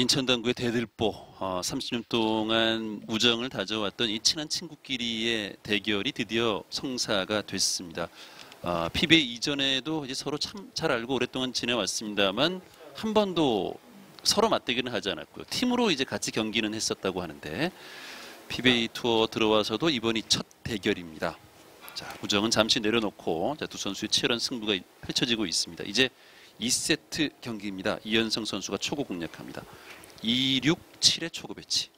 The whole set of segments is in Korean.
인천 당구의 대들보 30년 동안 우정을 다져왔던 이 친한 친구끼리의 대결이 드디어 성사가 됐습니다. PBA 이전에도 이제 서로 참 잘 알고 오랫동안 지내왔습니다만 한 번도 서로 맞대기는 하지 않았고요. 팀으로 이제 같이 경기는 했었다고 하는데 PBA 투어 들어와서도 이번이 첫 대결입니다. 자, 우정은 잠시 내려놓고 두 선수의 치열한 승부가 펼쳐지고 있습니다. 이제 2세트 경기입니다. 이현성 선수가 초구 공략합니다. 2-6-7의 초구 배치.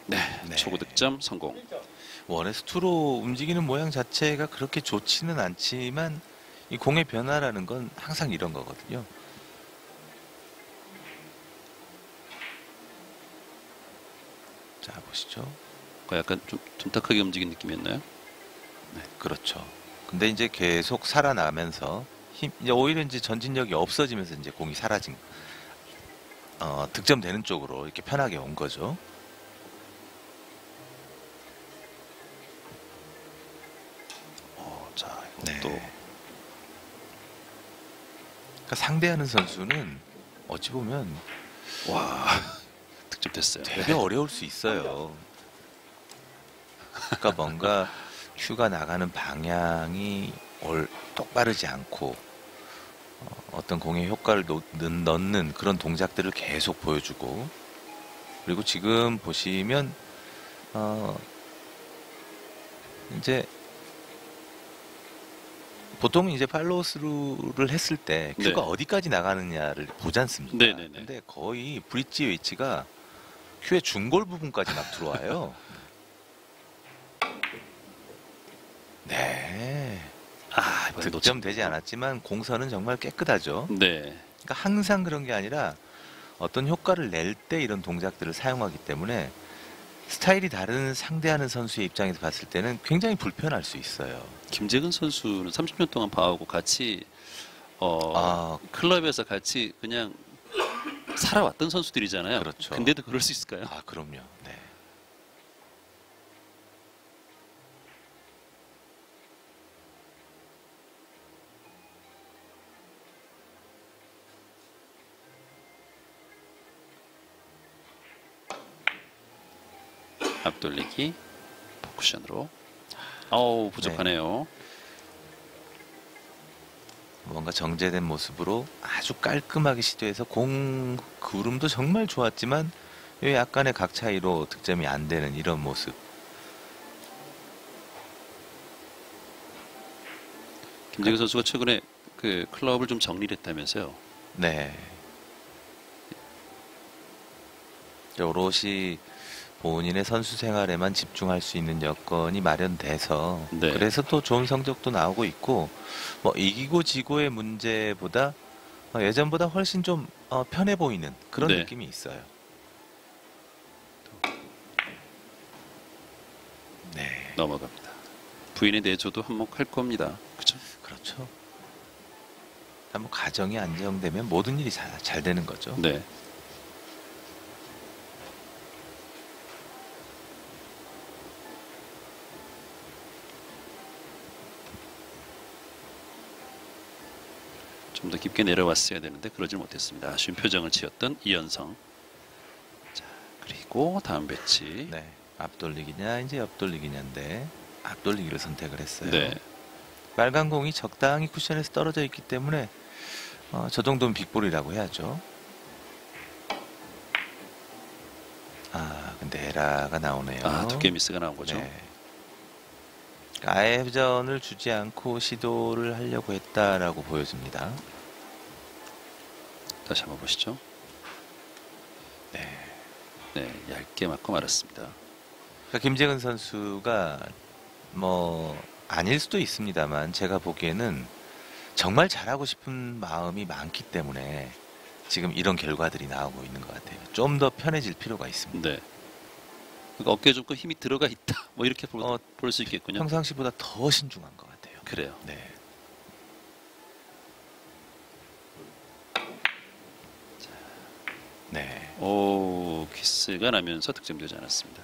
네, 초구 득점 성공. 원에서 투로 움직이는 모양 자체가 그렇게 좋지는 않지만 이 공의 변화라는 건 항상 이런 거거든요. 자, 보시죠. 약간 좀 둔탁하게 움직인 느낌이었나요? 네, 그렇죠. 근데 이제 계속 살아나면서 이제 오히려 이제 전진력이 없어지면서 이제 공이 사라진, 득점되는 쪽으로 이렇게 편하게 온 거죠. 자, 네. 이것도 그러니까 상대하는 선수는 어찌 보면 와 득점됐어요. 되게 어려울 수 있어요. 그러니까 뭔가 큐가 나가는 방향이 똑바르지 않고 어떤 공의 효과를 넣는 그런 동작들을 계속 보여주고, 그리고 지금 보시면 이제 보통 이제 팔로우 스루를 했을 때 큐가 네. 어디까지 나가느냐를 보지 않습니까? 네네네. 근데 거의 브릿지 위치가 큐의 중골 부분까지 막 들어와요. 네. 이번에 득점 되지 않았지만 공선은 정말 깨끗하죠. 네. 그러니까 항상 그런 게 아니라 어떤 효과를 낼 때 이런 동작들을 사용하기 때문에 스타일이 다른 상대하는 선수의 입장에서 봤을 때는 굉장히 불편할 수 있어요. 김재근 선수는 30년 동안 봐오고 같이 아, 클럽에서 같이 그냥 살아왔던 선수들이잖아요. 그렇죠. 근데도 그럴 수 있을까요? 그럼요. 네. 앞돌리기 포쿠션으로. 부족하네요. 뭔가 정제된 모습으로 아주 깔끔하게 시도해서 공 구름도 정말 좋았지만 약간의 각 차이로 득점이 안 되는 이런 모습. 김재근 선수가 최근에 그 클럽을 좀 정리를 했다면서요. 네. 오롯이 본인의 선수 생활에만 집중할 수 있는 여건이 마련돼서 네. 그래서 또 좋은 성적도 나오고 있고, 뭐 이기고 지고의 문제보다 예전보다 훨씬 좀 편해 보이는 그런 네. 느낌이 있어요. 네. 넘어갑니다. 부인의 내조도 한몫할 겁니다. 그죠? 그렇죠. 뭐 가정이 안정되면 모든 일이 잘 되는 거죠. 네. 좀 더 깊게 내려왔어야 되는데 그러질 못했습니다. 아쉬운 표정을 지었던 이현성. 자, 그리고 다음 배치. 네. 앞돌리기냐 이제 옆돌리기냐인데 앞돌리기를 선택을 했어요. 네. 빨간 공이 적당히 쿠션에서 떨어져 있기 때문에 저 정도는 빅볼이라고 해야죠. 근데 에라가 나오네요. 두께 미스가 나온 거죠. 네. 아예 회전을 주지 않고 시도를 하려고 했다라고 보여집니다. 다시 한번 보시죠. 네. 네, 얇게 맞고 말았습니다. 그러니까 김재근 선수가 뭐 아닐 수도 있습니다만 제가 보기에는 정말 잘하고 싶은 마음이 많기 때문에 지금 이런 결과들이 나오고 있는 것 같아요. 좀 더 편해질 필요가 있습니다. 네. 그러니까 어깨에 좀 힘이 들어가 있다. 뭐 이렇게 볼 수 있겠군요. 평상시보다 더 신중한 것 같아요. 그래요. 네. 네. 키스가 나면서 득점되지 않았습니다.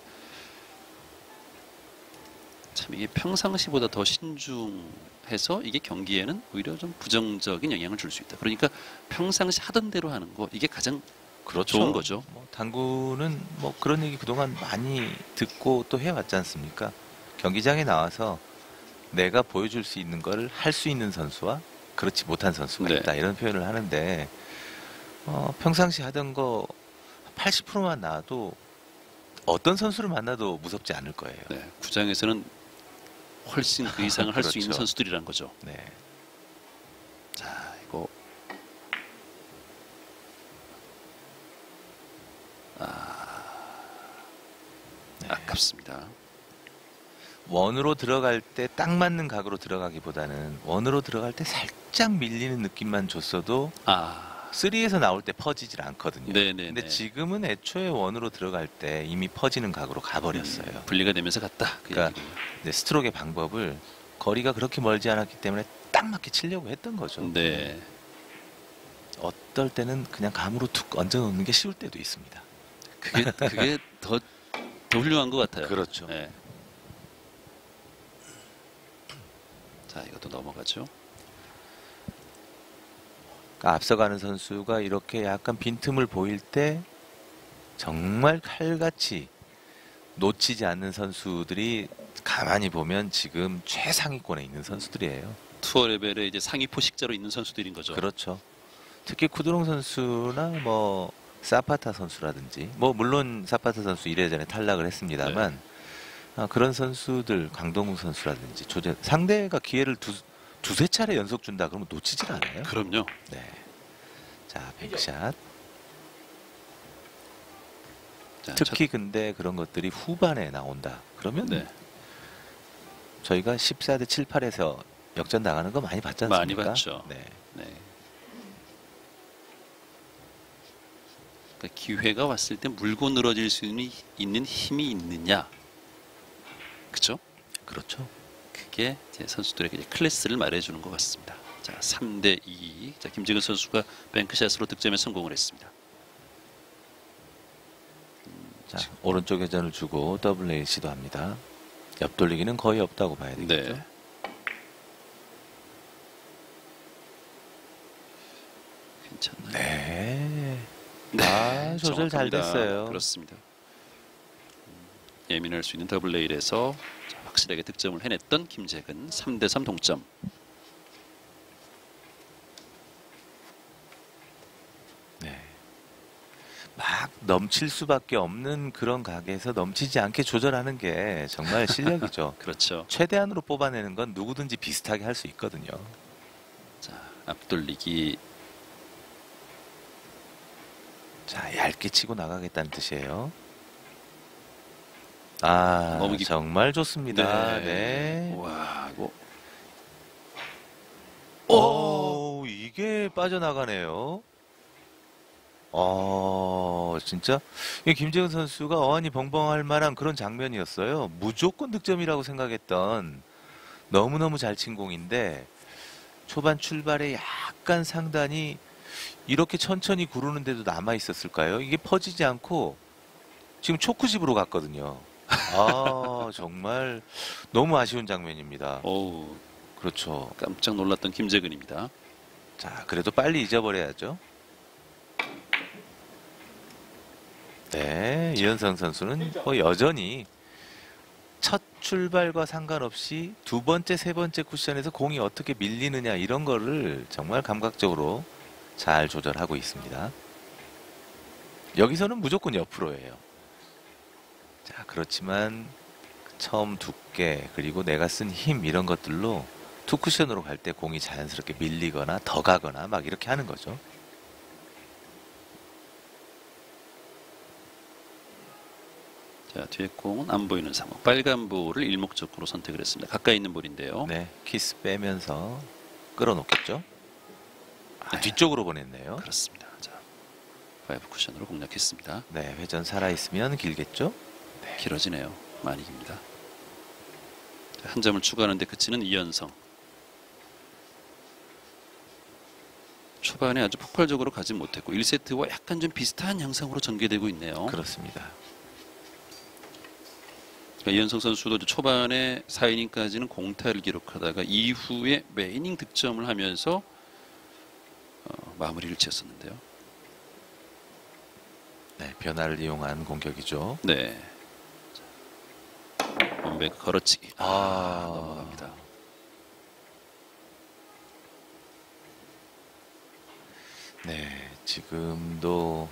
참 이게 평상시보다 더 신중해서 이게 경기에는 오히려 좀 부정적인 영향을 줄 수 있다. 그러니까 평상시 하던 대로 하는 거 이게 가장 그렇죠. 좋은 거죠. 뭐 당구는 뭐 그런 얘기 그동안 많이 듣고 또 해왔지 않습니까? 경기장에 나와서 내가 보여줄 수 있는 걸 할 수 있는 선수와 그렇지 못한 선수가 네. 있다 이런 표현을 하는데 평상시 하던 거 80%만 나와도 어떤 선수를 만나도 무섭지 않을 거예요. 네, 구장에서는 훨씬 그 이상을 할 수 있는 그렇죠. 선수들이란 거죠. 네. 자, 이거 네. 아깝습니다. 원으로 들어갈 때 딱 맞는 각으로 들어가기보다는 원으로 들어갈 때 살짝 밀리는 느낌만 줬어도 아, 3에서 나올 때 퍼지질 않거든요. 네네네. 근데 지금은 애초에 원으로 들어갈 때 이미 퍼지는 각으로 가버렸어요. 분리가 되면서 갔다. 그 그러니까 얘기군요. 이제 스트로크의 방법을 거리가 그렇게 멀지 않았기 때문에 딱 맞게 치려고 했던 거죠. 네, 어떨 때는 그냥 감으로 툭 얹어 놓는 게 쉬울 때도 있습니다. 그게 더 훌륭한 것 같아요. 그렇죠. 네. 자, 이것도 넘어가죠. 그러니까 앞서가는 선수가 이렇게 약간 빈틈을 보일 때 정말 칼같이 놓치지 않는 선수들이 가만히 보면 지금 최상위권에 있는 선수들이에요. 투어 레벨에 이제 상위 포식자로 있는 선수들인 거죠. 그렇죠. 특히 쿠드롱 선수나 뭐 사파타 선수라든지 뭐 물론 사파타 선수 1회전에 탈락을 했습니다만 그런 선수들 강동우 선수라든지 상대가 기회를 두세 차례 연속 준다 그러면 놓치질 않아요. 그럼요. 네. 자, 백샷. 자, 특히 근데 그런 것들이 후반에 나온다. 그러면 네, 저희가 14대 7, 8에서 역전 나가는 거 많이 봤지 많이 않습니까? 봤죠. 네. 네. 그러니까 기회가 왔을 때 물고 늘어질 수 있는 힘이 있느냐, 그렇죠? 그렇죠. 그게 이제 선수들에게 이제 클래스를 말해주는 것 같습니다. 자, 3대 2. 자, 김재근 선수가 뱅크샷으로 득점에 성공을 했습니다. 자, 오른쪽 회전을 주고 더블 레이 시도합니다. 옆돌리기는 거의 없다고 봐야 되겠죠. 네. 괜찮나요? 네. 네, 조절 잘 정확합니다. 됐어요. 그렇습니다. 예민할 수 있는 더블 레일에서 확실하게 득점을 해냈던 김재근 3대 3 동점. 네. 막 넘칠 수밖에 없는 그런 각에서 넘치지 않게 조절하는 게 정말 실력이죠. 그렇죠. 최대한으로 뽑아내는 건 누구든지 비슷하게 할 수 있거든요. 자, 앞돌리기. 자, 얇게 치고 나가겠다는 뜻이에요. 아, 너무 정말 좋습니다. 네. 와, 이거 오, 이게 빠져나가네요. 진짜 이 김재훈 선수가 어안이 벙벙할 만한 그런 장면이었어요. 무조건 득점이라고 생각했던 너무너무 잘 친 공인데 초반 출발에 약간 상단이 이렇게 천천히 구르는데도 남아 있었을까요? 이게 퍼지지 않고 지금 초크집으로 갔거든요. 정말 너무 아쉬운 장면입니다. 어우, 그렇죠. 깜짝 놀랐던 김재근입니다. 자, 그래도 빨리 잊어버려야죠. 네, 이현성 선수는 여전히 첫 출발과 상관없이 두 번째, 세 번째 쿠션에서 공이 어떻게 밀리느냐 이런 거를 정말 감각적으로 잘 조절하고 있습니다. 여기서는 무조건 옆으로예요. 자, 그렇지만 처음 두께 그리고 내가 쓴 힘 이런 것들로 투 쿠션으로 갈 때 공이 자연스럽게 밀리거나 더 가거나 막 이렇게 하는 거죠. 자, 뒤에 공은 안 보이는 상황. 빨간 볼을 일목적으로 선택을 했습니다. 가까이 있는 볼인데요. 네, 키스 빼면서 끌어놓겠죠. 네. 뒤쪽으로 보냈네요. 그렇습니다. 자, 5 쿠션으로 공략했습니다. 네, 회전 살아있으면 길겠죠. 길어지네요. 많이 깁니다. 자, 한 점을 추가하는데 그치는 이현성. 초반에 아주 폭발적으로 가지 못했고 1세트와 약간 좀 비슷한 양상으로 전개되고 있네요. 그렇습니다. 그러니까 이현성 선수도 이제 초반에 4이닝까지는 공타를 기록하다가 이후에 매이닝 득점을 하면서 마무리를 지었었는데요. 네, 변화를 이용한 공격이죠. 네. 원백 걸어치기. 넘어갑니다. 네, 지금도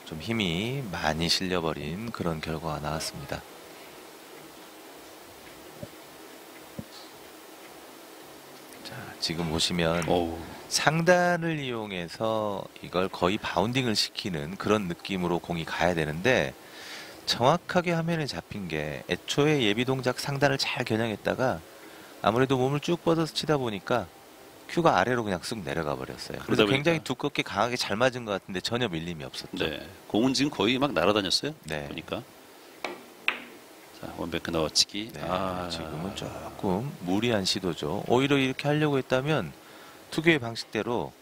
좀 힘이 많이 실려버린 그런 결과가 나왔습니다. 자, 지금 보시면 오, 상단을 이용해서 이걸 거의 바운딩을 시키는 그런 느낌으로 공이 가야 되는데 정확하게 화면에 잡힌 게 애초에 예비 동작 상단을 잘 겨냥했다가 아무래도 몸을 쭉 뻗어서 치다 보니까 큐가 아래로 그냥 쑥 내려가 버렸어요. 그래서 그러다 굉장히 보니까. 두껍게 강하게 잘 맞은 것 같은데 전혀 밀림이 없었죠. 네. 공은 지금 거의 막 날아다녔어요. 네. 보니까. 자, 원백 넣어치기. 네, 지금은 조금 무리한 시도죠. 오히려 이렇게 하려고 했다면 투교의 방식대로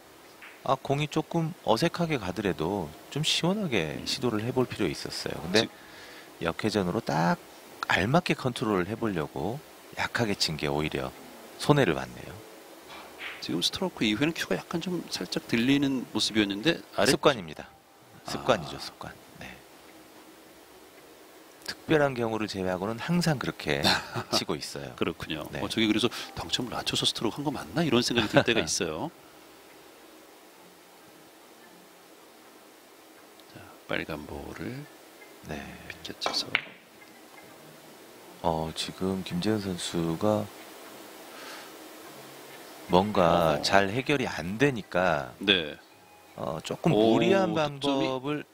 공이 조금 어색하게 가더라도 좀 시원하게 시도를 해볼 필요 있었어요. 근데 역회전으로 딱 알맞게 컨트롤을 해보려고 약하게 친 게 오히려 손해를 봤네요. 지금 스트로크 이후에는 큐가 약간 좀 살짝 들리는 모습이었는데 습관입니다. 습관이죠, 습관. 네. 특별한 경우를 제외하고는 항상 그렇게 치고 있어요. 그렇군요. 네. 저기 그래서 당점을 낮춰서 스트로크 한 거 맞나? 이런 생각이 들 때가 있어요. 자, 빨간 볼을 네. 비껴쳐서. 지금 김재현 선수가 뭔가 잘 해결이 안 되니까 네. 조금 오, 무리한 득점이 방법을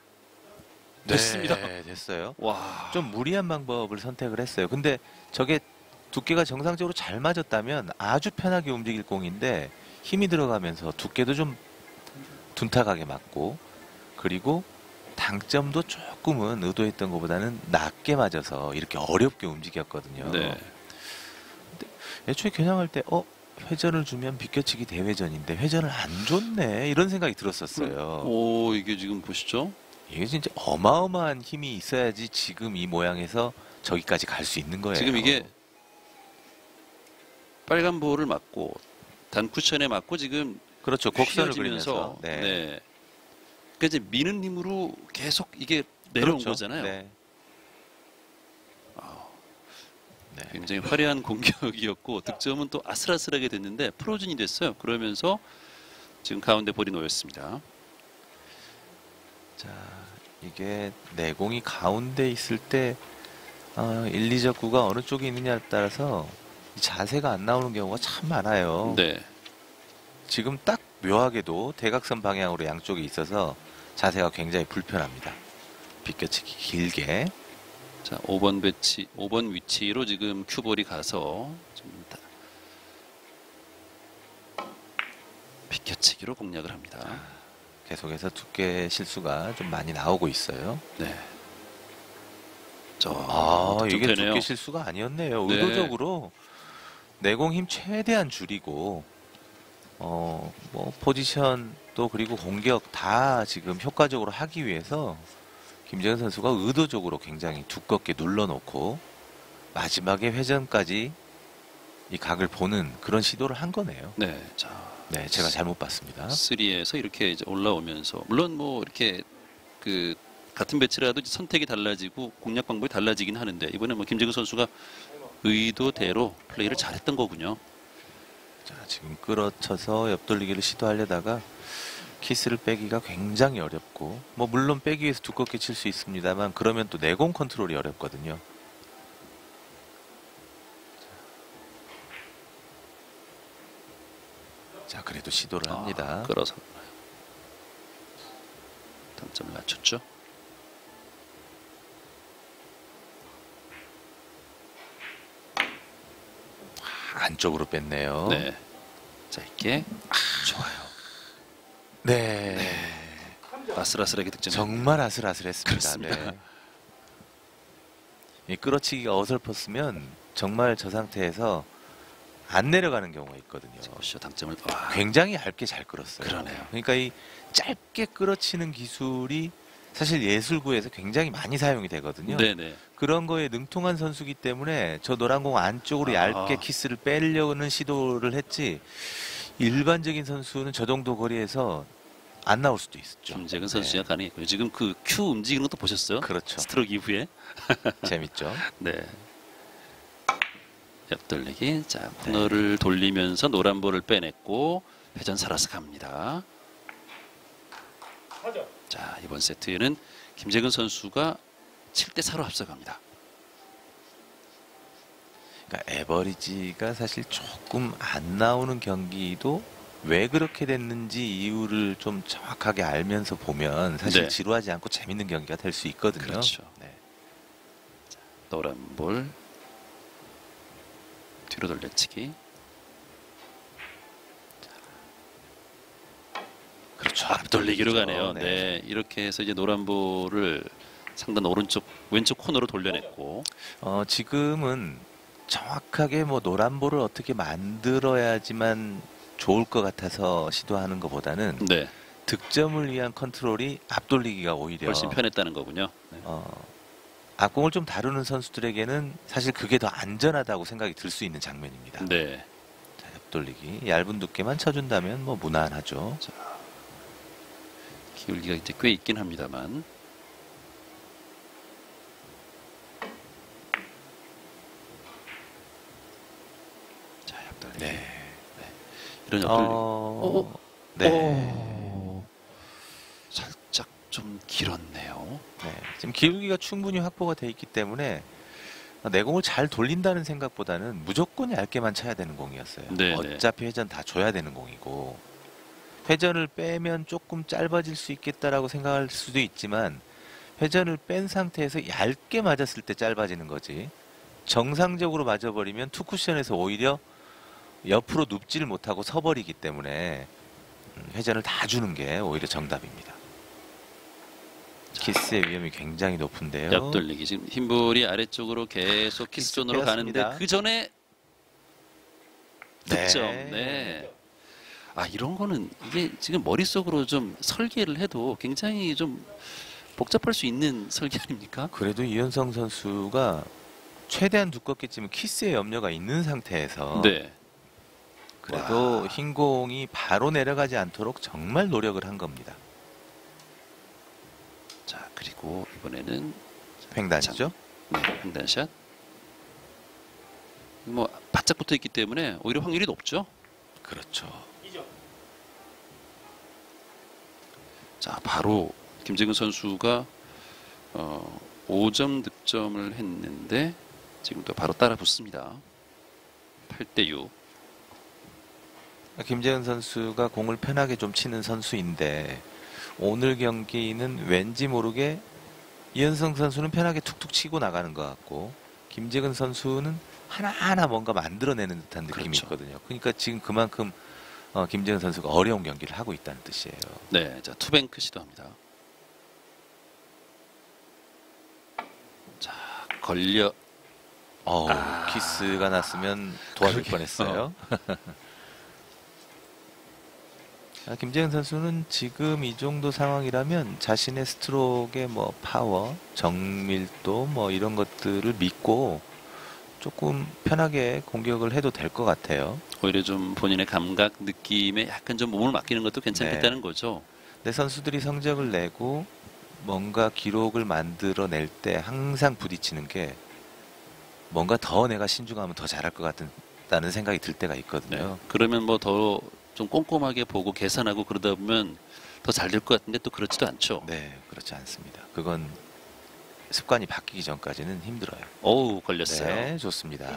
됐습니다. 네, 됐어요. 와. 좀 무리한 방법을 선택을 했어요. 근데 저게 두께가 정상적으로 잘 맞았다면 아주 편하게 움직일 공인데 힘이 들어가면서 두께도 좀 둔탁하게 맞고 그리고 당점도 조금은 의도했던 것보다는 낮게 맞아서 이렇게 어렵게 움직였거든요. 네. 애초에 겨냥할 때 회전을 주면 비껴치기 대회전인데 회전을 안 줬네 이런 생각이 들었었어요. 오, 이게 지금 보시죠? 이게 진짜 어마어마한 힘이 있어야지 지금 이 모양에서 저기까지 갈 수 있는 거예요. 지금 이게 빨간 볼을 맞고 단쿠션에 맞고 지금 그렇죠. 곡선을 휘어지면서 그리면서 네. 네. 그러니까 이제 미는 힘으로 계속 이게 내려온 그렇죠. 거잖아요. 네. 네. 굉장히 화려한 공격이었고 득점은 또 아슬아슬하게 됐는데 프로즌이 됐어요. 그러면서 지금 가운데 볼이 놓였습니다. 자, 이게 내공이 가운데 있을 때 1, 2적구가 어느 쪽에 있느냐에 따라서 자세가 안 나오는 경우가 참 많아요. 네. 지금 딱 묘하게도 대각선 방향으로 양쪽에 있어서 자세가 굉장히 불편합니다. 비껴치기 길게. 자, 5번 위치로 지금 큐볼이 가서 좀 비껴치기로 공략을 합니다. 계속해서 두께 실수가 좀 많이 나오고 있어요. 네. 이게 득점되네요. 두께 실수가 아니었네요. 네. 의도적으로 내공 힘 최대한 줄이고 뭐 포지션 또 그리고 공격 다 지금 효과적으로 하기 위해서 김재현 선수가 의도적으로 굉장히 두껍게 눌러놓고 마지막에 회전까지 이 각을 보는 그런 시도를 한 거네요. 네. 자, 네, 제가 잘못 봤습니다. 3에서 이렇게 이제 올라오면서 물론 뭐 이렇게 그 같은 배치라도 이제 선택이 달라지고 공략 방법이 달라지긴 하는데 이번에 뭐 김재근 선수가 의도대로 플레이를 잘했던 거군요. 자, 지금 끌어쳐서 옆돌리기를 시도하려다가 키스를 빼기가 굉장히 어렵고 뭐 물론 빼기 위해서 두껍게 칠 수 있습니다만 그러면 또 내공 컨트롤이 어렵거든요. 자, 그래도 시도를 합니다. 끌어서 당점을 낮췄죠. 안쪽으로 뺐네요. 네. 짧게. 좋아요. 네. 아슬아슬하게 득점. 정말 아슬아슬했습니다. 그렇습니다. 네. 이 끌어치기가 어설펐으면 정말 저 상태에서 안 내려가는 경우가 있거든요. 보시죠. 당점을. 굉장히 얇게 잘 끌었어요. 그러네요. 그러니까 이 짧게 끌어치는 기술이 사실 예술구에서 굉장히 많이 사용이 되거든요. 네네. 그런 거에 능통한 선수기 때문에 저 노란 공 안쪽으로 아. 얇게 키스를 빼려는 시도를 했지, 일반적인 선수는 저 정도 거리에서 안 나올 수도 있었죠. 김재근 네. 선수가 가능했고요. 지금 그 큐 움직이는 것도 보셨어요? 그렇죠. 스트로크 이후에. 재밌죠. 네. 옆돌리기. 자, 코너를 돌리면서 노란 볼을 빼냈고 회전 살아서 갑니다. 자, 이번 세트에는 김재근 선수가 7대 4로 앞서갑니다. 그러니까 에버리지가 사실 조금 안 나오는 경기도 왜 그렇게 됐는지 이유를 좀 정확하게 알면서 보면 사실 네. 지루하지 않고 재밌는 경기가 될 수 있거든요. 그렇죠. 네. 노란 볼 뒤로 돌려치기. 그렇죠. 앞돌리기로 가네요. 네. 네. 이렇게 해서 이제 노란 볼을 상단 오른쪽 왼쪽 코너로 돌려냈고. 지금은 정확하게 뭐 노란 볼을 어떻게 만들어야지만 좋을 것 같아서 시도하는 것보다는 네. 득점을 위한 컨트롤이 앞돌리기가 오히려 훨씬 편했다는 거군요. 네. 앞공을 좀 다루는 선수들에게는 사실 그게 더 안전하다고 생각이 들 수 있는 장면입니다. 네. 자, 앞돌리기 얇은 두께만 쳐준다면 뭐 무난하죠. 기울기가 이제 꽤 있긴 합니다만. 자, 옆돌리기. 네. 이런 옆돌리기. 네. 오. 살짝 좀 길었네요. 네. 지금 기울기가 충분히 확보가 돼 있기 때문에 내공을 잘 돌린다는 생각보다는 무조건 얇게만 쳐야 되는 공이었어요. 네, 어차피 회전 다 줘야 되는 공이고, 회전을 빼면 조금 짧아질 수 있겠다라고 생각할 수도 있지만 회전을 뺀 상태에서 얇게 맞았을 때 짧아지는 거지, 정상적으로 맞아버리면 투쿠션에서 오히려 옆으로 눕지를 못하고 서버리기 때문에 회전을 다 주는 게 오히려 정답입니다. 키스의 위험이 굉장히 높은데요. 옆돌리기. 지금 흰볼이 아래쪽으로 계속 키스존으로 빼었습니다. 가는데 그 전에 득점. 네. 네. 아, 이런 거는 이게 지금 머릿속으로 좀 설계를 해도 굉장히 좀 복잡할 수 있는 설계 아닙니까? 그래도 이현성 선수가 최대한 두껍게 치면 키스의 염려가 있는 상태에서 네. 그래도 와. 흰 공이 바로 내려가지 않도록 정말 노력을 한 겁니다. 자, 그리고 이번에는 횡단이죠? 네, 횡단샷. 뭐 바짝 붙어 있기 때문에 오히려 확률이 높죠. 그렇죠. 자, 바로 김재근 선수가 5점 득점을 했는데 지금도 바로 따라 붙습니다. 8대 6. 김재현 선수가 공을 편하게 좀 치는 선수인데 오늘 경기는 왠지 모르게 이현성 선수는 편하게 툭툭 치고 나가는 것 같고 김재근 선수는 하나하나 뭔가 만들어내는 듯한 느낌이 그렇죠. 있거든요. 그러니까 지금 그만큼 김재근 선수가 어려운 경기를 하고 있다는 뜻이에요. 네, 자, 투뱅크 시도합니다. 자, 걸려. 키스가 났으면 도와줄 그러게. 뻔했어요. 김재현 선수는 지금 이 정도 상황이라면 자신의 스트로크의 뭐 파워, 정밀도 뭐 이런 것들을 믿고 조금 편하게 공격을 해도 될 것 같아요. 오히려 좀 본인의 감각, 느낌에 약간 좀 몸을 맡기는 것도 괜찮겠다는 거죠. 내 선수들이 성적을 내고 뭔가 기록을 만들어낼 때 항상 부딪히는 게 뭔가 더 내가 신중하면 더 잘할 것 같다는 생각이 들 때가 있거든요. 네. 그러면 뭐 더 좀 꼼꼼하게 보고 계산하고 그러다 보면 더 잘 될 것 같은데 또 그렇지도 않죠. 네, 그렇지 않습니다. 그건 습관이 바뀌기 전까지는 힘들어요. 어우, 걸렸어요. 네, 좋습니다.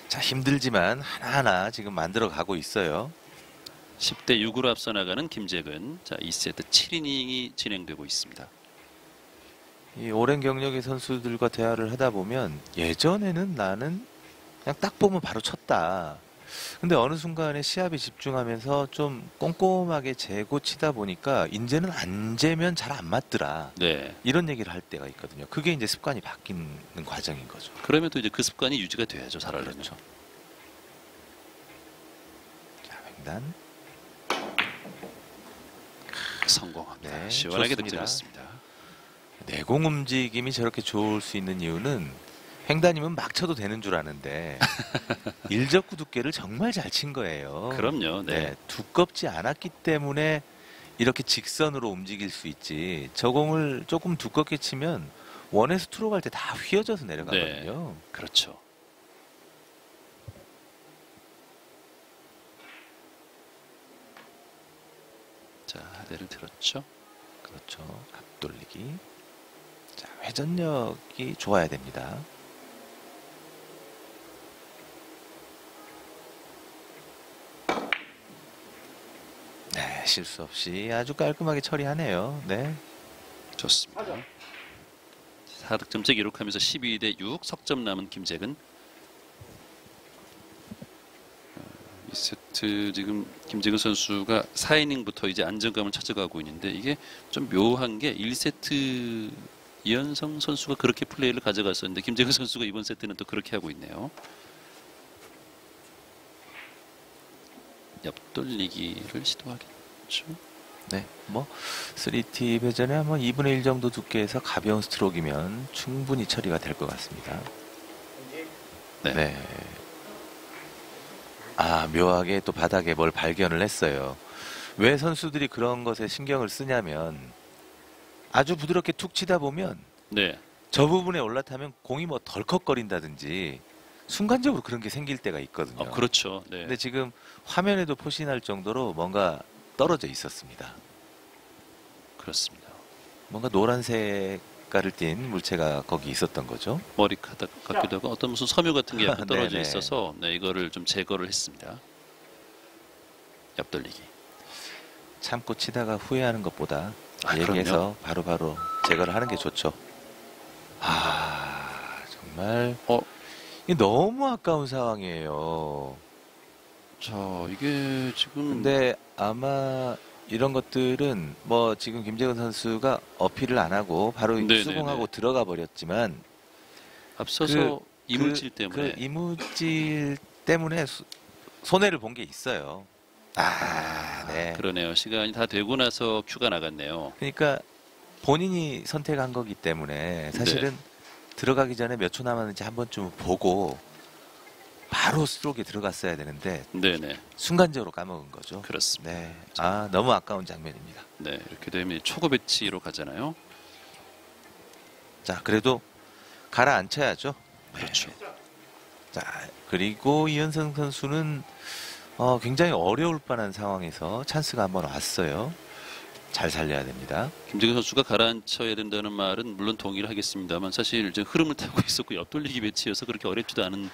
자, 힘들지만 하나하나 지금 만들어 가고 있어요. 10대 6으로 앞서 나가는 김재근. 자, 2세트 7이닝이 진행되고 있습니다. 이 오랜 경력의 선수들과 대화를 하다 보면 예전에는 나는 그냥 딱 보면 바로 쳤다. 근데 어느 순간에 시합에 집중하면서 좀 꼼꼼하게 재고 치다 보니까 이제는 안 재면 잘 안 맞더라. 네. 이런 얘기를 할 때가 있거든요. 그게 이제 습관이 바뀌는 과정인 거죠. 그러면 또 이제 그 습관이 유지가 돼야죠, 잘하려면. 그렇죠. 자, 횡단. 성공합니다. 네, 시원하게 좋습니다. 득점했습니다. 내공 움직임이 저렇게 좋을 수 있는 이유는 횡단이면 막 쳐도 되는 줄 아는데 일적구 두께를 정말 잘 친 거예요. 그럼요. 네. 네, 두껍지 않았기 때문에 이렇게 직선으로 움직일 수 있지. 저 공을 조금 두껍게 치면 원에서 투로 갈 때 다 휘어져서 내려가거든요. 그렇죠. 자, 하대를 들었죠. 그렇죠. 앞돌리기. 자, 회전력이 좋아야 됩니다. 네, 실수 없이 아주 깔끔하게 처리하네요. 네. 좋습니다. 4득점째 기록하면서 12대 6 석점 남은 김재근. 이 세트 지금 김재근 선수가 4이닝부터 이제 안정감을 찾아가고 있는데 이게 좀 묘한 게 1세트 이현성 선수가 그렇게 플레이를 가져갔었는데 김재근 선수가 이번 세트는 또 그렇게 하고 있네요. 옆돌리기를 시도하겠죠. 네, 뭐 3T 회전에 뭐 2분의 1 정도 두께에서 가벼운 스트로크이면 충분히 처리가 될 것 같습니다. 네. 네. 아, 묘하게 또 바닥에 뭘 발견을 했어요. 왜 선수들이 그런 것에 신경을 쓰냐면 아주 부드럽게 툭 치다 보면 네. 저 부분에 올라타면 공이 뭐 덜컥거린다든지 순간적으로 그런 게 생길 때가 있거든요. 그렇죠. 네. 근데 지금 화면에도 포신할 정도로 뭔가 떨어져 있었습니다. 그렇습니다. 뭔가 노란색 깔을 띤 물체가 거기 있었던 거죠. 머리 카드 같기도 하고 어떤 무슨 섬유 같은 게 약간 떨어져 네네. 있어서 네, 이거를 좀 제거를 했습니다. 옆돌리기. 참고 치다가 후회하는 것보다 그럼요. 얘기해서 바로바로 제거를 하는 게 좋죠. 아, 정말 이게 너무 아까운 상황이에요. 자, 이게 지금 근데 아마 이런 것들은 뭐 지금 김재근 선수가 어필을 안 하고 바로 네네네. 수긍하고 들어가 버렸지만 앞서서 이물질 때문에 그 이물질 때문에 손해를 본 게 있어요. 네. 그러네요. 시간이 다 되고 나서 큐가 나갔네요. 그러니까 본인이 선택한 거기 때문에 사실은 들어가기 전에 몇 초 남았는지 한 번쯤 보고 바로 스트로크에 들어갔어야 되는데 네네. 순간적으로 까먹은 거죠. 그렇습니다. 네. 아, 너무 아까운 장면입니다. 네, 이렇게 되면 초고 배치로 가잖아요. 자, 그래도 가라앉혀야죠. 그렇죠. 자, 그리고 이현성 선수는 굉장히 어려울 뻔한 상황에서 찬스가 한번 왔어요. 잘 살려야 됩니다. 김재근 선수가 가라앉혀야 된다는 말은 물론 동의를 하겠습니다만 사실 이제 흐름을 타고 있었고 옆돌리기 배치여서 그렇게 어렵지도 않은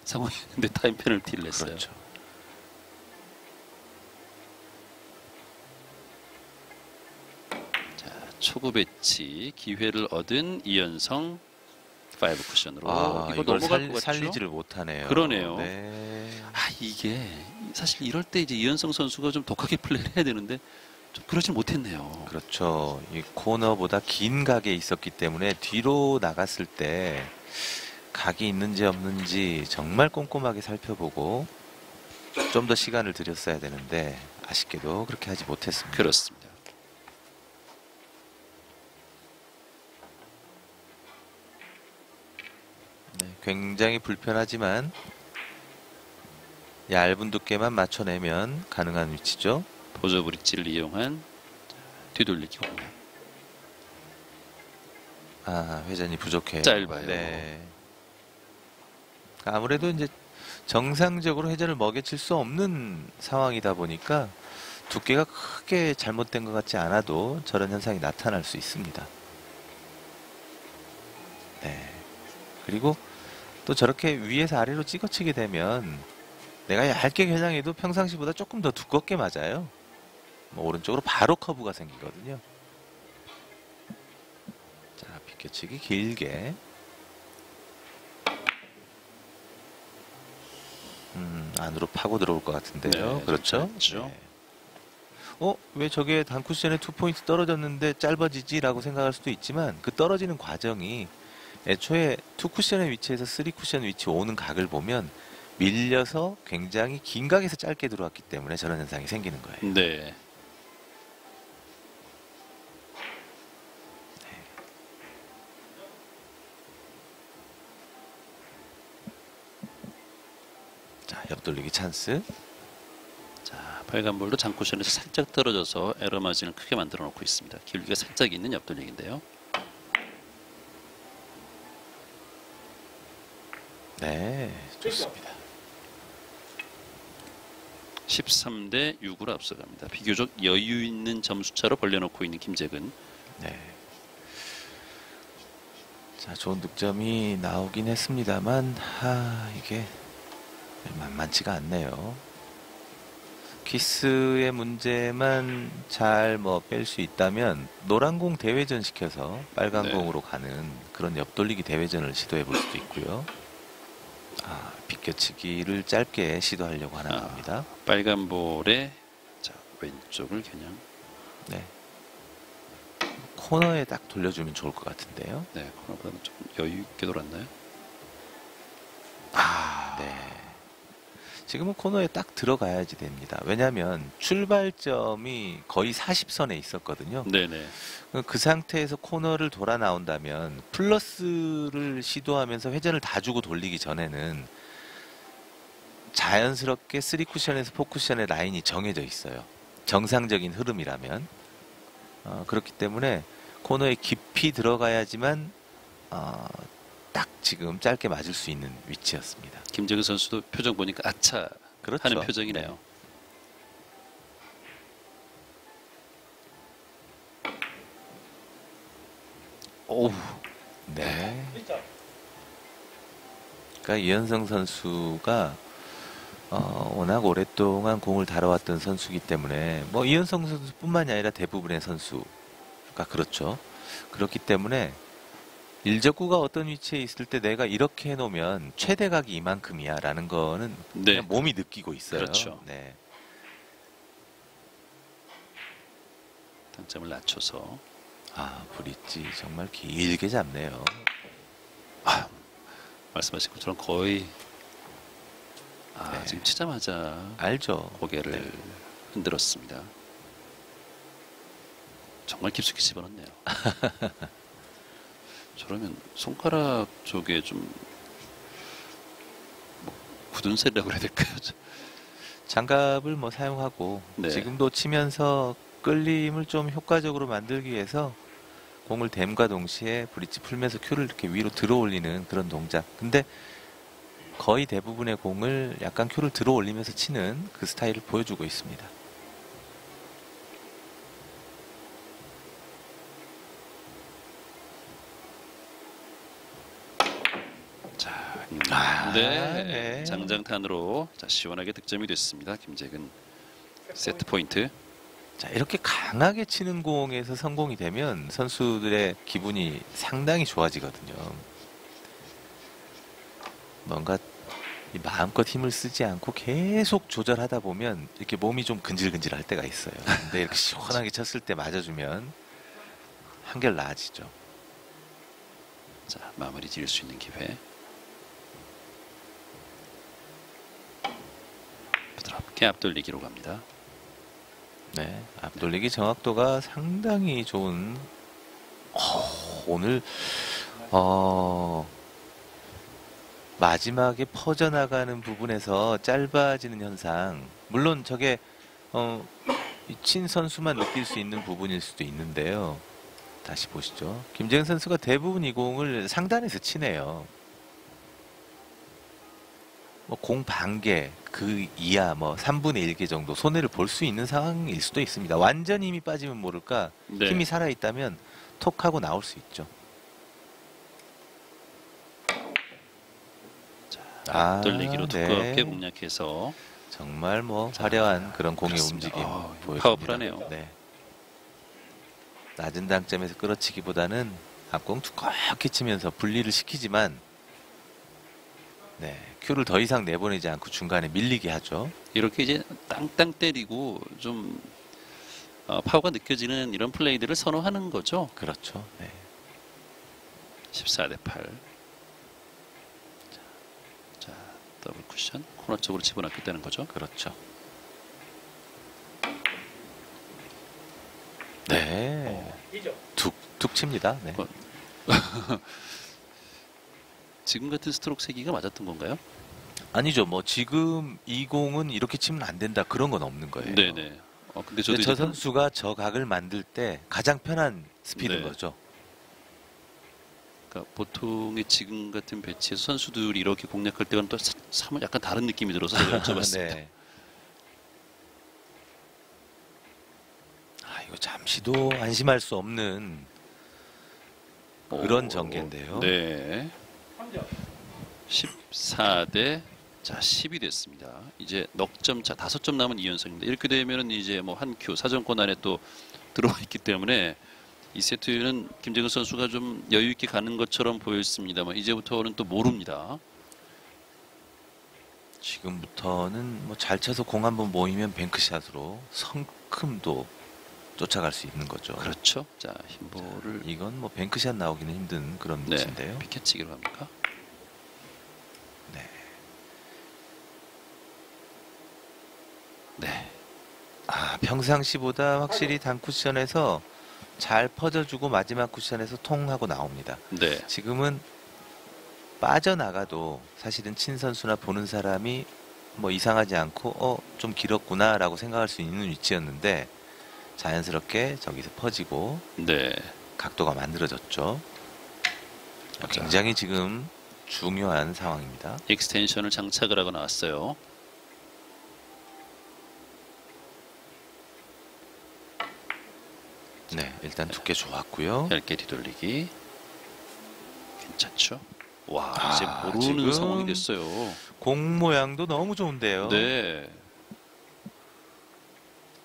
상황이었는데 타임 페널티를 냈어요. 그렇죠. 자, 초구 배치 기회를 얻은 이현성 5 쿠션으로 이거 이걸 넘어갈 것 같죠? 살리지를 못하네요. 그러네요. 네. 이게 사실 이럴 때 이제 이현성 선수가 좀 독하게 플레이를 해야 되는데 좀 그러진 못했네요. 그렇죠. 이 코너보다 긴 각에 있었기 때문에 뒤로 나갔을 때 각이 있는지 없는지 정말 꼼꼼하게 살펴보고 좀 더 시간을 들였어야 되는데 아쉽게도 그렇게 하지 못했습니다. 그렇습니다. 네, 굉장히 불편하지만 얇은 두께만 맞춰내면 가능한 위치죠. 보조 브릿지를 이용한 뒤돌리기 공략. 아, 회전이 부족해요. 짧아요. 네. 아무래도 이제 정상적으로 회전을 먹여칠 수 없는 상황이다 보니까 두께가 크게 잘못된 것 같지 않아도 저런 현상이 나타날 수 있습니다. 네. 그리고 또 저렇게 위에서 아래로 찍어치게 되면 내가 얇게 겨냥해도 평상시보다 조금 더 두껍게 맞아요. 오른쪽으로 바로 커브가 생기거든요. 자, 비껴치기 길게. 안으로 파고 들어올 것 같은데요. 네, 그렇죠? 그렇죠. 왜 저게 단쿠션에 2포인트 떨어졌는데 짧아지지라고 생각할 수도 있지만 그 떨어지는 과정이 애초에 2쿠션의 위치에서 3쿠션 위치 오는 각을 보면 밀려서 굉장히 긴 각에서 짧게 들어왔기 때문에 저런 현상이 생기는 거예요. 네. 자, 옆돌리기 찬스. 자, 빨간 볼도 장쿠션에서 살짝 떨어져서 에러 마진을 크게 만들어 놓고 있습니다. 기울기가 살짝 있는 옆돌리기인데요. 네, 좋습니다. 13대 6으로 앞서갑니다. 비교적 여유 있는 점수차로 벌려놓고 있는 김재근. 네. 자, 좋은 득점이 나오긴 했습니다만, 이게 만만치가 않네요. 키스의 문제만 잘 뭐 뺄 수 있다면 노란 공 대회전 시켜서 빨간 네. 공으로 가는 그런 옆돌리기 대회전을 시도해 볼 수도 있고요. 비껴치기를 짧게 시도하려고 하나 봅니다. 빨간 볼에 자, 왼쪽을 겨냥. 네. 코너에 딱 돌려주면 좋을 것 같은데요. 네, 코너보다는 좀 여유 있게 돌았나요? 네. 지금은 코너에 딱 들어가야지 됩니다. 왜냐하면 출발점이 거의 40선에 있었거든요. 네네. 그 상태에서 코너를 돌아 나온다면 플러스를 시도하면서 회전을 다 주고 돌리기 전에는 자연스럽게 3쿠션에서 4쿠션의 라인이 정해져 있어요. 정상적인 흐름이라면. 그렇기 때문에 코너에 깊이 들어가야지만 딱 지금 짧게 맞을 수 있는 위치였습니다. 김재근 선수도 표정 보니까 아차 그렇죠. 하는 표정이네요. 오우. 네. 그러니까 이현성 선수가 워낙 오랫동안 공을 다뤄왔던 선수이기 때문에 뭐 이현성 선수뿐만이 아니라 대부분의 선수가 그렇죠. 그렇기 때문에 일적구가 어떤 위치에 있을 때 내가 이렇게 해놓으면 최대각이 이만큼이야 라는 거는 네. 그냥 몸이 느끼고 있어요. 그렇죠. 네. 당점을 낮춰서. 브릿지 정말 길게 잡네요. 말씀하신 것처럼 거의 네. 지금 치자마자 알죠. 고개를 네. 흔들었습니다. 정말 깊숙이 집어넣네요. 저러면 손가락 쪽에 좀 굳은 살이라고 해야 될까요? 장갑을 뭐 사용하고 네. 지금도 치면서 끌림을 좀 효과적으로 만들기 위해서 공을 댐과 동시에 브릿지 풀면서 큐를 이렇게 위로 들어 올리는 그런 동작. 근데 거의 대부분의 공을 약간 큐를 들어 올리면서 치는 그 스타일을 보여주고 있습니다. 자, 네. 네. 장장탄으로 자, 시원하게 득점이 됐습니다. 김재근 세트 포인트. 자, 이렇게 강하게 치는 공에서 성공이 되면 선수들의 기분이 상당히 좋아지거든요. 뭔가 마음껏 힘을 쓰지 않고 계속 조절하다 보면 이렇게 몸이 좀 근질근질할 때가 있어요. 근데 이렇게 시원하게 쳤을 때 맞아주면 한결 나아지죠. 자, 마무리 지을 수 있는 기회. 부드럽게 앞돌리기로 갑니다. 네, 앞돌리기 정확도가 상당히 좋은. 오늘 마지막에 퍼져나가는 부분에서 짧아지는 현상. 물론 저게 친 선수만 느낄 수 있는 부분일 수도 있는데요. 다시 보시죠. 김재근 선수가 대부분 이 공을 상단에서 치네요. 뭐 공 반개 그 이하 뭐 3분의 1개 정도 손해를 볼 수 있는 상황일 수도 있습니다. 완전 힘이 빠지면 모를까 네. 힘이 살아있다면 톡 하고 나올 수 있죠. 앞돌리기로 두껍게 네. 공략해서 정말 뭐 화려한 그런 공의 그렇습니다. 움직임 보여줍니다. 파워풀하네요. 네. 낮은 당점에서 끌어치기보다는 앞공 두껍게 치면서 분리를 시키지만 네, 큐를 더 이상 내보내지 않고 중간에 밀리게 하죠. 이렇게 이제 땅땅 때리고 좀 파워가 느껴지는 이런 플레이들을 선호하는 거죠. 그렇죠. 네. 14대 8. 자, 더블 쿠션 코너 쪽으로 집어넣겠다는 거죠. 그렇죠. 네. 툭툭 칩니다. 네. 지금 같은 스트로크 세기가 맞았던 건가요? 아니죠. 뭐 지금 이 공은 이렇게 치면 안 된다 그런 건 없는 거예요. 네네. 근데 저도 근데 저 이제 선수가 저 각을 만들 때 가장 편한 스피드인 네. 거죠. 그러니까 보통의 지금 같은 배치에서 선수들이 이렇게 공략할 때와는 또 약간 다른 느낌이 들어서 제가 여쭤봤습니다. 네. 이거 잠시도 안심할 수 없는 그런 전개인데요. 네. 14대 10이 됐습니다. 이제 넉 점 차 5점 남은 이연성입니다. 이렇게 되면은 이제 뭐 한 큐 사정권 안에 또 들어와 있기 때문에 이 세트는 김재근 선수가 좀 여유 있게 가는 것처럼 보였습니다만 이제부터는 또 모릅니다. 지금부터는 뭐 잘 쳐서 공 한번 모이면 뱅크샷으로 성큼도 쫓아갈 수 있는 거죠. 그렇죠. 자, 흰볼을 이건 뭐 뱅크샷 나오기는 힘든 그런 네, 위치인데요. 피켓치기로 합니까? 네. 네. 평상시보다 확실히 단 쿠션에서 잘 퍼져주고 마지막 쿠션에서 통하고 나옵니다. 네. 지금은 빠져나가도 사실은 친 선수나 보는 사람이 뭐 이상하지 않고 좀 길었구나 라고 생각할 수 있는 위치였는데 자연스럽게 저기서 퍼지고 네. 각도가 만들어졌죠. 굉장히 지금 중요한 상황입니다. 익스텐션을 장착을 하고 나왔어요. 네, 일단 두께 좋았고요. 얇게 뒤돌리기. 괜찮죠? 와, 이제 지금 모르는 상황이 됐어요. 공 모양도 너무 좋은데요. 네.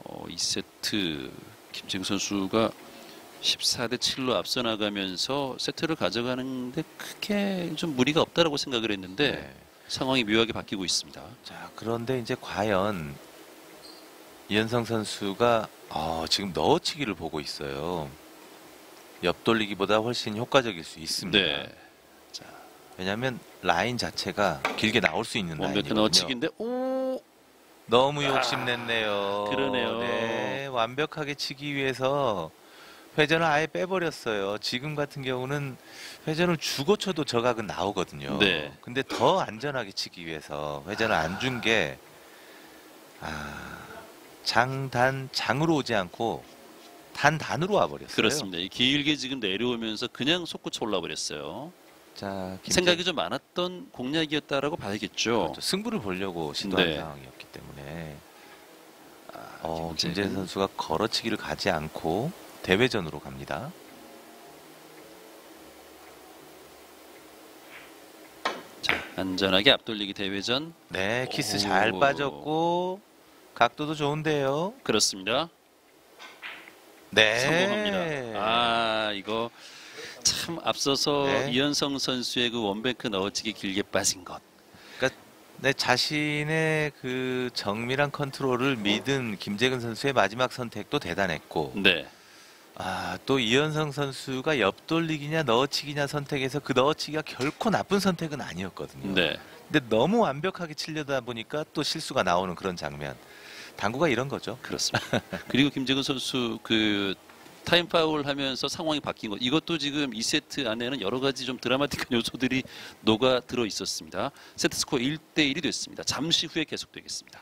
2세트 김재근 선수가 14대 7로 앞서 나가면서 세트를 가져가는데 크게 좀 무리가 없다라고 생각을 했는데 네. 상황이 묘하게 바뀌고 있습니다. 자, 그런데 이제 과연 이현성 선수가 지금 넣어치기를 보고 있어요. 옆돌리기보다 훨씬 효과적일 수 있습니다. 네. 자, 왜냐하면 라인 자체가 길게 나올 수 있는 완벽한 라인이거든요. 넣어치기인데 너무 욕심냈네요. 그러네요. 네, 완벽하게 치기 위해서 회전을 아예 빼버렸어요. 지금 같은 경우는 회전을 주고 쳐도 저 각은 나오거든요. 네. 근데 더 안전하게 치기 위해서 회전을 안 준 게 장으로 오지 않고 단으로 와버렸어요. 그렇습니다. 길게 지금 내려오면서 그냥 솟구쳐 올라버렸어요. 자, 생각이 좀 많았던 공략이었다라고 봐야겠죠. 그렇죠. 승부를 보려고 시도한 네. 상황이었기 때문에 김재근. 김재근 선수가 걸어치기를 가지 않고 대회전으로 갑니다. 자, 안전하게 앞돌리기 대회전. 네, 키스 오. 잘 빠졌고 각도도 좋은데요. 그렇습니다. 네, 성공합니다. 이거 참 앞서서 네. 이현성 선수의 그 원뱅크 넣어치기 길게 빠진 것. 네, 자신의 그 정밀한 컨트롤을 믿은 김재근 선수의 마지막 선택도 대단했고, 네. 또 이현성 선수가 옆돌리기냐 넣어치기냐 선택해서 그 넣어치기가 결코 나쁜 선택은 아니었거든요. 네. 근데 너무 완벽하게 치려다 보니까 또 실수가 나오는 그런 장면. 당구가 이런 거죠. 그렇습니다. 그리고 김재근 선수 그 타임 파울 하면서 상황이 바뀐 것. 이것도 지금 2세트 안에는 여러 가지 좀 드라마틱한 요소들이 녹아 들어 있었습니다. 세트 스코어 1대1이 됐습니다. 잠시 후에 계속되겠습니다.